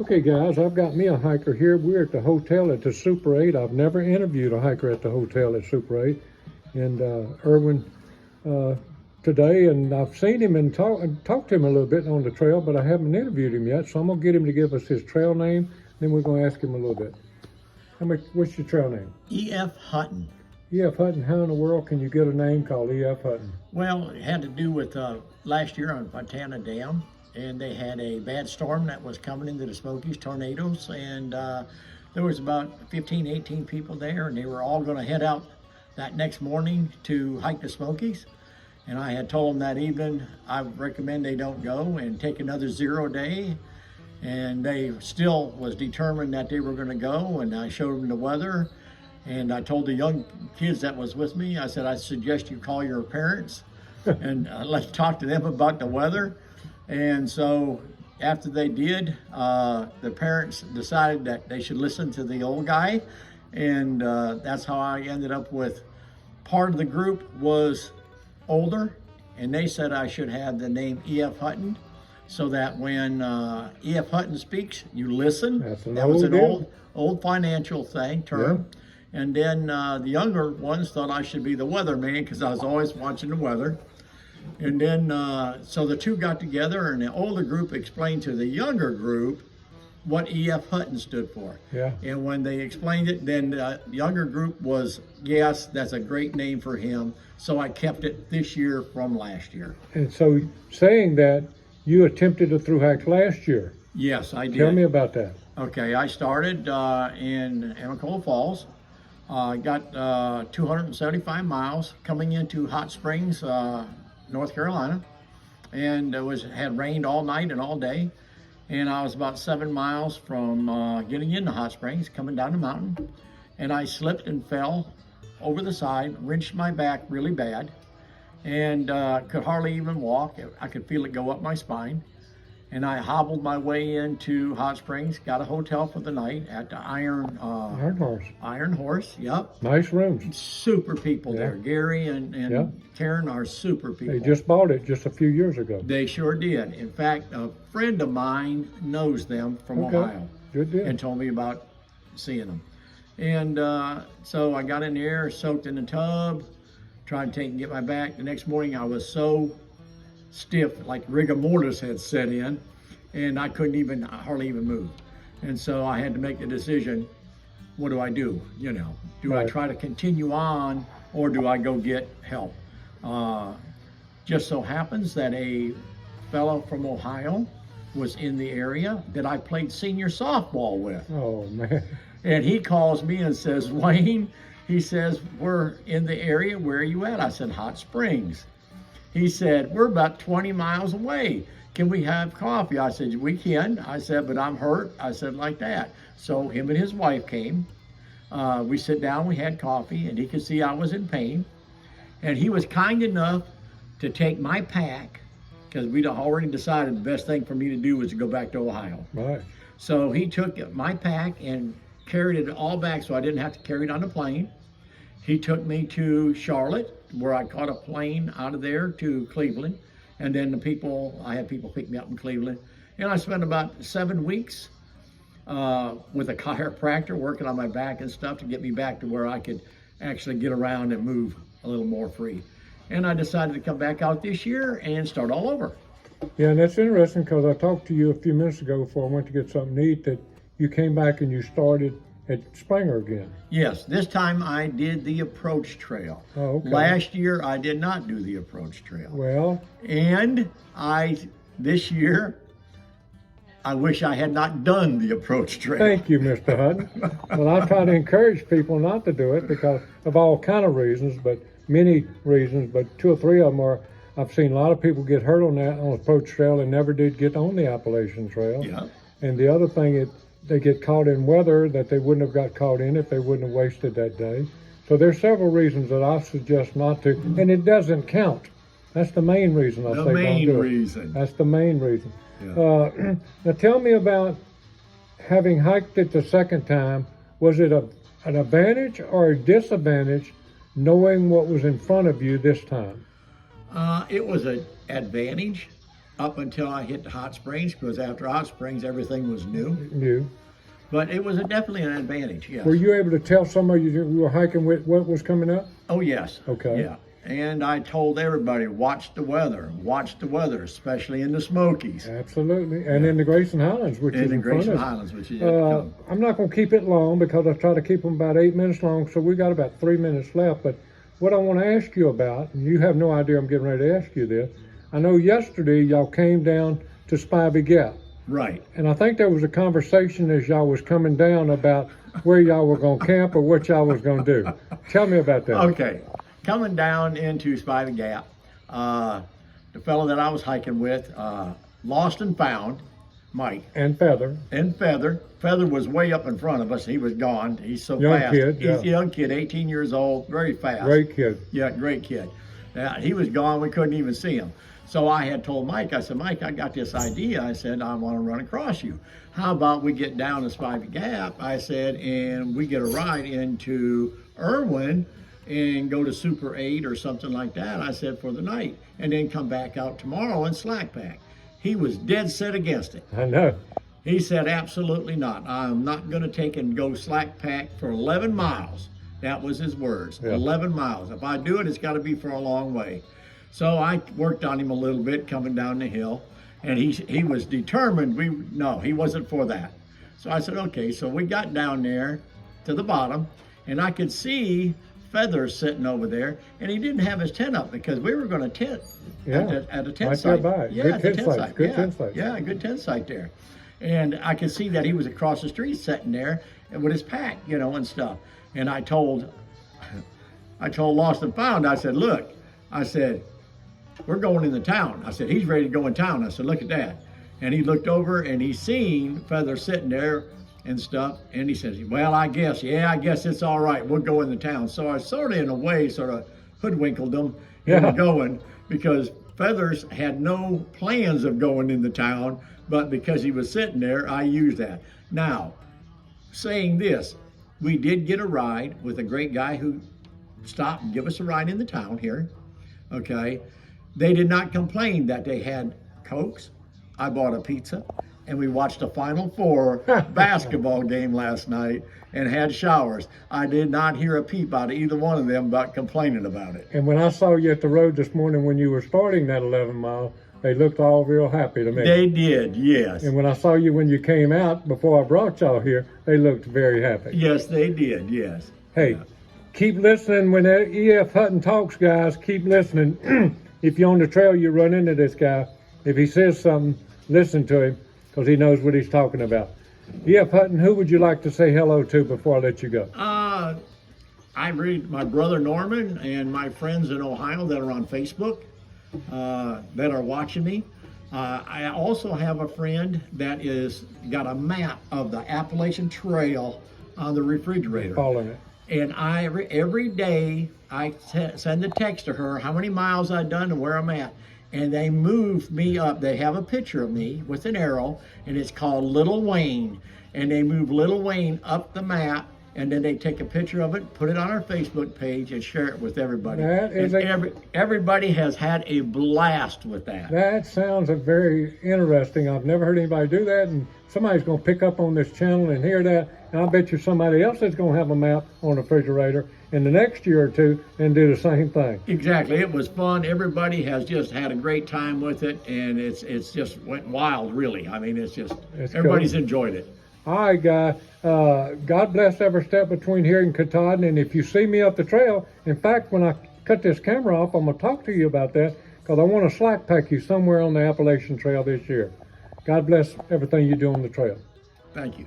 Okay, guys, I've got me a hiker here. We're at the hotel at the Super 8. I've never interviewed a hiker at the hotel at Super 8. And Irwin uh, today, and I've seen him and talked to him a little bit on the trail, but I haven't interviewed him yet. So I'm going to get him to give us his trail name. Then we're going to ask him a little bit. What's your trail name? E.F. Hutton. E.F. Hutton. How in the world can you get a name called E.F. Hutton? Well, it had to do with last year on Fontana Dam, and they had a bad storm that was coming into the Smokies, tornadoes, and there was about 15, 18 people there, and they were all going to head out that next morning to hike the Smokies. And I had told them that evening, I recommend they don't go and take another 0 day. And they still was determined that they were going to go, and I showed them the weather. And I told the young kids that was with me, I said, I suggest you call your parents and let's talk to them about the weather. And so after they did, the parents decided that they should listen to the old guy. And that's how I ended up with part of the group was older, and they said I should have the name E.F. Hutton, so that when E.F. Hutton speaks, you listen. That was an old financial term. Yeah. And then the younger ones thought I should be the weatherman because I was always watching the weather. And then, so the two got together, and the older group explained to the younger group what E.F. Hutton stood for. Yeah. And when they explained it, then the younger group was, yes, that's a great name for him. So I kept it this year from last year. And so saying that, you attempted a through hike last year. Yes, I did. Tell me about that. Okay, I started in Amacola Falls. Got 275 miles coming into Hot Springs, North Carolina. And it had rained all night and all day. And I was about 7 miles from getting into Hot Springs, coming down the mountain. And I slipped and fell over the side, wrenched my back really bad, and could hardly even walk. I could feel it go up my spine. And I hobbled my way into Hot Springs, got a hotel for the night at the Iron Horse. Iron Horse, yep. Nice rooms. Super people there. Gary and Karen are super people. They just bought it just a few years ago. They sure did. In fact, a friend of mine knows them from Ohio. Good deal. And told me about seeing them. And so I got in there, soaked in the tub, tried to get my back. The next morning I was so stiff, like rigor mortis had set in, and I couldn't hardly even move. And so I had to make the decision, what do I do? You know, do I try to continue on, or do I go get help? Just so happens that a fellow from Ohio was in the area that I played senior softball with. Oh, man. And he calls me and says, Wayne, he says, we're in the area. Where are you at? I said, Hot Springs. He said, we're about 20 miles away. Can we have coffee? I said, we can. I said, but I'm hurt. I said, like that. So him and his wife came. We sit down, we had coffee, and he could see I was in pain. And he was kind enough to take my pack, because we'd already decided the best thing for me to do was to go back to Ohio. Right. So he took my pack and carried it all back so I didn't have to carry it on the plane. He took me to Charlotte, where I caught a plane out of there to Cleveland. And then I had people pick me up in Cleveland. And I spent about 7 weeks with a chiropractor working on my back and stuff to get me back to where I could actually get around and move a little more free. And I decided to come back out this year and start all over. Yeah, and that's interesting because I talked to you a few minutes ago before I went to get something to eat that you came back and you started at Springer again. Yes, this time I did the approach trail. Oh, okay. Last year I did not do the approach trail. Well. And this year, I wish I had not done the approach trail. Thank you, Mr. Hutton. Well, I try to encourage people not to do it because of all kind of reasons, but many reasons, but 2 or 3 of them are, I've seen a lot of people get hurt on the approach trail and never did get on the Appalachian Trail. Yeah. And the other thing, they get caught in weather that they wouldn't have got caught in if they wouldn't have wasted that day. So there's several reasons that I suggest not to, and it doesn't count. That's the main reason I say don't do it. The main reason. That's the main reason. Yeah. Now tell me about having hiked it the second time. Was it an advantage or a disadvantage knowing what was in front of you this time? It was an advantage up until I hit the hot springs, because after hot springs, everything was new. New. But it was definitely an advantage, yes. Were you able to tell somebody you were hiking with what was coming up? Oh, yes. Okay. Yeah. And I told everybody, watch the weather, especially in the Smokies. Absolutely. And in the Grayson Highlands, which is In the in front Grayson of us. Highlands, which is yet to come. I'm not going to keep it long because I try to keep them about 8 minutes long, so we got about 3 minutes left. But what I want to ask you about, and you have no idea I'm getting ready to ask you this, I know yesterday y'all came down to Spivey Gap. Right. And I think there was a conversation as y'all was coming down about where y'all were going to camp or what y'all was going to do. Tell me about that. Okay. Coming down into Spivey Gap, the fellow that I was hiking with, lost and found, Mike. And Feather. And Feather. Feather was way up in front of us. He was gone. He's so Young fast. kid, He's yeah. a young kid, 18 years old, very fast. Great kid. Yeah, great kid. He was gone. We couldn't even see him. So I had told Mike, I said, Mike, I got this idea. I said, I want to run across you. How about we get down to Spivey Gap, I said, and we get a ride into Irwin and go to Super 8 or something like that, I said, for the night, and then come back out tomorrow and slack pack. He was dead set against it. I know. He said, absolutely not. I'm not going to take and go slack pack for 11 miles. That was his words, Yeah. 11 miles. If I do it, it's got to be for a long way. So I worked on him a little bit coming down the hill, and he was determined. No, he wasn't for that. So I said, okay. So we got down there to the bottom, and I could see Feather sitting over there, and he didn't have his tent up because we were going to tent at a tent right site. there by. Yeah, Good at the tent site. Good tent site. Yeah, good tent site there. And I could see that he was across the street sitting there with his pack, and stuff. And I told Lost and Found, I said, look, I said, we're going in the town. I said, he's ready to go in town. I said, look at that. And he looked over and he seen Feather sitting there and stuff. And he says, well, I guess it's all right. We'll go in the town. So I sort of, in a way, hoodwinkled them into going, because Feathers had no plans of going in the town, but because he was sitting there, I used that. Now, saying this, we did get a ride with a great guy who stopped and give us a ride in the town here. Okay. They did not complain that they had Cokes. I bought a pizza, and we watched a Final Four basketball game last night and had showers. I did not hear a peep out of either one of them about complaining about it. And when I saw you at the road this morning when you were starting that 11 mile, they looked all real happy to me. They did, yes. And when I saw you when you came out before I brought y'all here, they looked very happy. Yes, they did, yes. Hey, keep listening when E.F. Hutton talks, guys. Keep listening. If you're on the trail, you run into this guy. If he says something, listen to him, because he knows what he's talking about. E.F. Hutton, who would you like to say hello to before I let you go? I read my brother Norman and my friends in Ohio that are on Facebook that are watching me. I also have a friend that is got a map of the Appalachian Trail on the refrigerator. Following it. And every day I send a text to her how many miles I've done and where I'm at. And they move me up. They have a picture of me with an arrow, and it's called Little Wayne. And they move Little Wayne up the map, and then they take a picture of it, put it on our Facebook page, and share it with everybody. That is everybody has had a blast with that. That sounds very interesting. I've never heard anybody do that, and somebody's going to pick up on this channel and hear that. And I bet you somebody else is going to have a map on the refrigerator in the next year or two and do the same thing. Exactly. It was fun. Everybody has just had a great time with it, and it's just went wild, really. I mean, it's everybody's cool. Enjoyed it. All right, guys. God bless every step between here and Katahdin. And if you see me up the trail, in fact, when I cut this camera off, I'm going to talk to you about that, because I want to slack pack you somewhere on the Appalachian Trail this year. God bless everything you do on the trail. Thank you.